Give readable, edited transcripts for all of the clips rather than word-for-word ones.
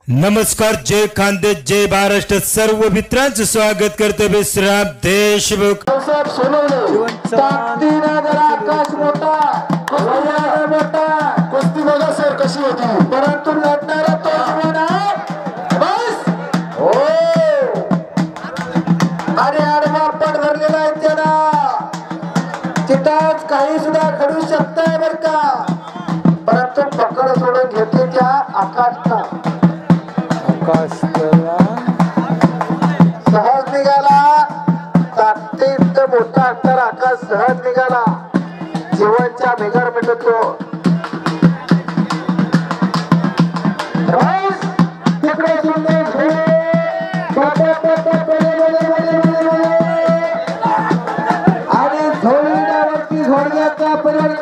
नमस्कार, जय खानदेश, जय महाराष्ट्र. सर्व मित्रांचं स्वागत करतो विश्राम देशमुख. आकाश मोठा कुस्ती बघा सर कशी होती, परंतु लढणारा तो बस हो आणि आडवा पट धरलेला आहे त्याला. तिथंच काही सुद्धा घडू शकतंय बर का, परंतु पकड सोडून घेते त्या आकाशला. सहज निघाला, ताकदीत मोठा अंतर आकाश सहज निघाला. जीवनच्या बिगर मिळतो तिकडे आणि झोळीवरती झोडण्याचा पर्याय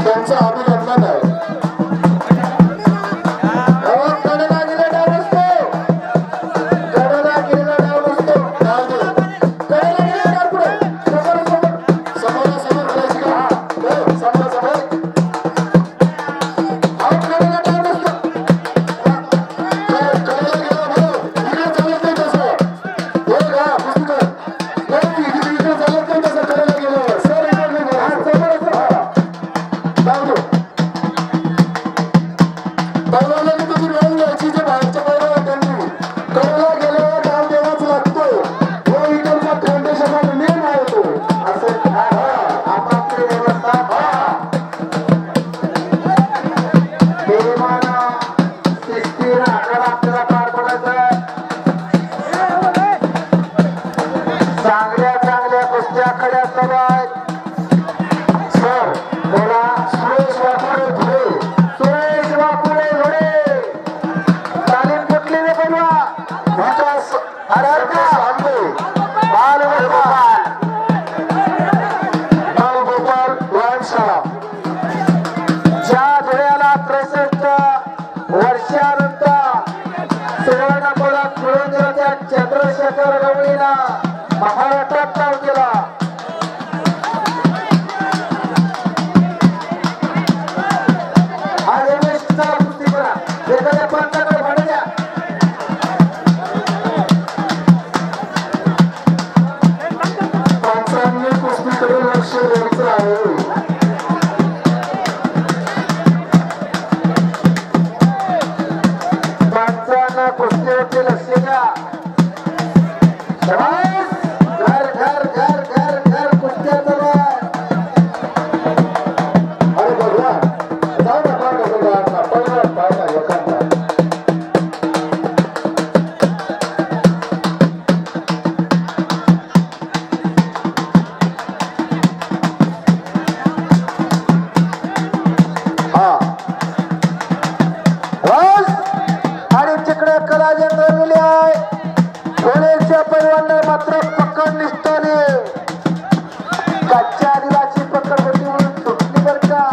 त्यांचं अभिनंदन आहे. गडाला गेलेला डाव नसतो, गडाला गेलेला डाव नसतो. गडाला गेलेला डाव पुढे समोर समोर करायची का, समोर समोर गडाला डाव नसतो. गडाला गेला इकडे चालत नाही तसं, हे का पुस्तक इकडे चालत नाही तसं. गडाला गेल्यावर सर चांगल्या कुस्त्या खड्या चालू आहेत. सर बोला, सुरेश वाकुळे धुळे, सुरेश वाकुळे धुळे. तालीम कुठली बनवा विकास आराध्य बालगोपाल व्यायामशाळा. ज्या धुळ्याला 63 वर्षानंतर सुवर्ण पदक मिळून दिलं त्या चंद्रशेखर गवळीला महाराष्ट्रात नाव केला. कुस्तीकडे लक्ष द्यायचं आहे. माणसांना कुस्तीवरती लक्ष द्या. घर घर घर घर घर कुस्त्या चालू आहे. अरे बघा जाऊ नका पहिला एखादा आणि तिकडे कलाजे ठरलेले आहे. पुण्याच्या पैलवानांना मात्र पकड निसटली. कच्च्या आदिवासी पकड होती म्हणून सुटली बर का.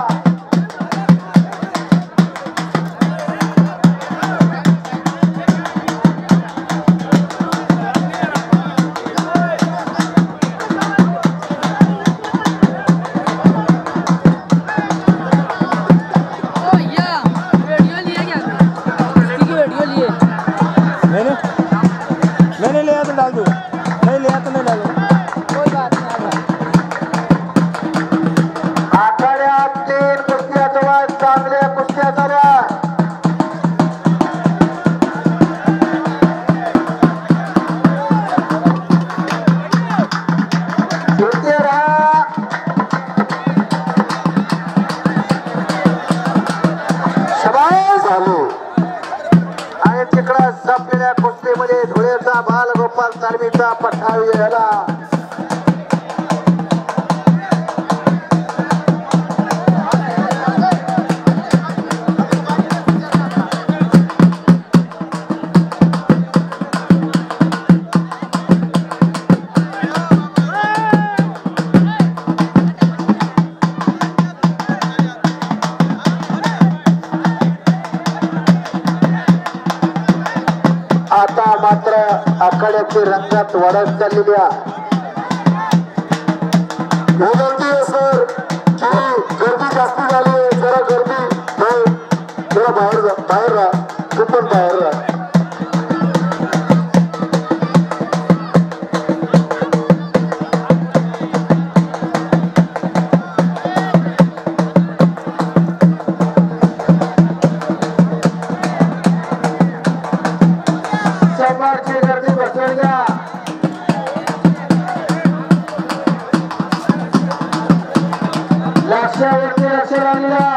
मैंने लिया तो डाल दो, नहीं लिया तो नहीं डालो, कोई बात नहीं. आखाड्यात 3 कुस्त्या चालू आहेत, चांगल्या कुस्त्या चालू आहेत. आणि तिकडं संपलेल्या कुस्तीमध्ये धुळेचा बालगोपाल तालमीचा पठावी झाला. आता मात्र आखाड्याची रंगात वाढत चाललेली आहे. विनंती आहे सर की गर्दी जास्त झाली आहे, जरा गर्दी जरा बाहेर राहा, खूप पण बाहेर राहा. समोरची गर्दी बसवून घ्या. लक्षावरती लक्ष लागलेला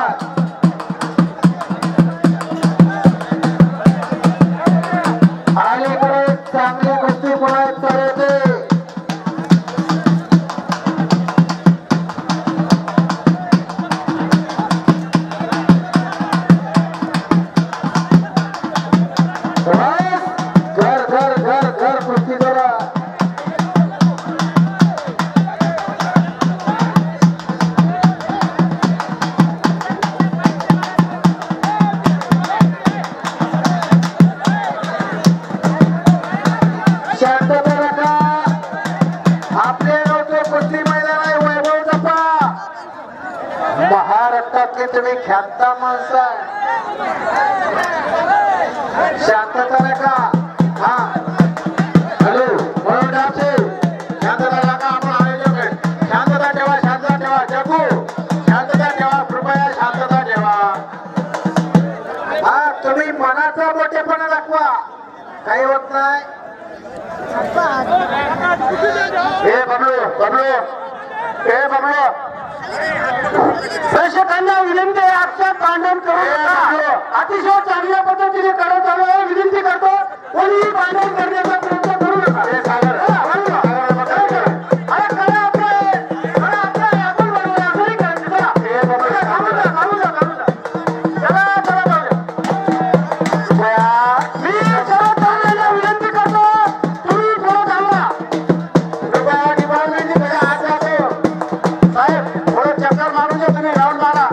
अलीकडे चांगली कुस्ती पुन्हा चालवते. घर कुस्ती करा. शांतता राखा. आपले नव्हते कुस्ती मैदान आहे वैभव जपा. महाराष्ट्रातले तुम्ही ख्याता माणसं आहे. शांतता राखा. हा हॅलो शांतता राखा. आपण आयोजक आहे. शांतता ठेवा, शांतता ठेवा. जगू शांतता ठेवा, कृपया शांतता ठेवा. हा तुम्ही मनाचा मोठेपणा दाखवा, काही होत नाही. हे बबलो प्रेक्षकांना विनंती आहे, आजच्या भांडण करू नका. अतिशय चांगल्या पद्धतीने करत आलो आहे. विनंती करतो कोणीही भांडण करण्याचा प्रयत्न करू नका. चक्कर मारून तुम्ही राऊंड मारा.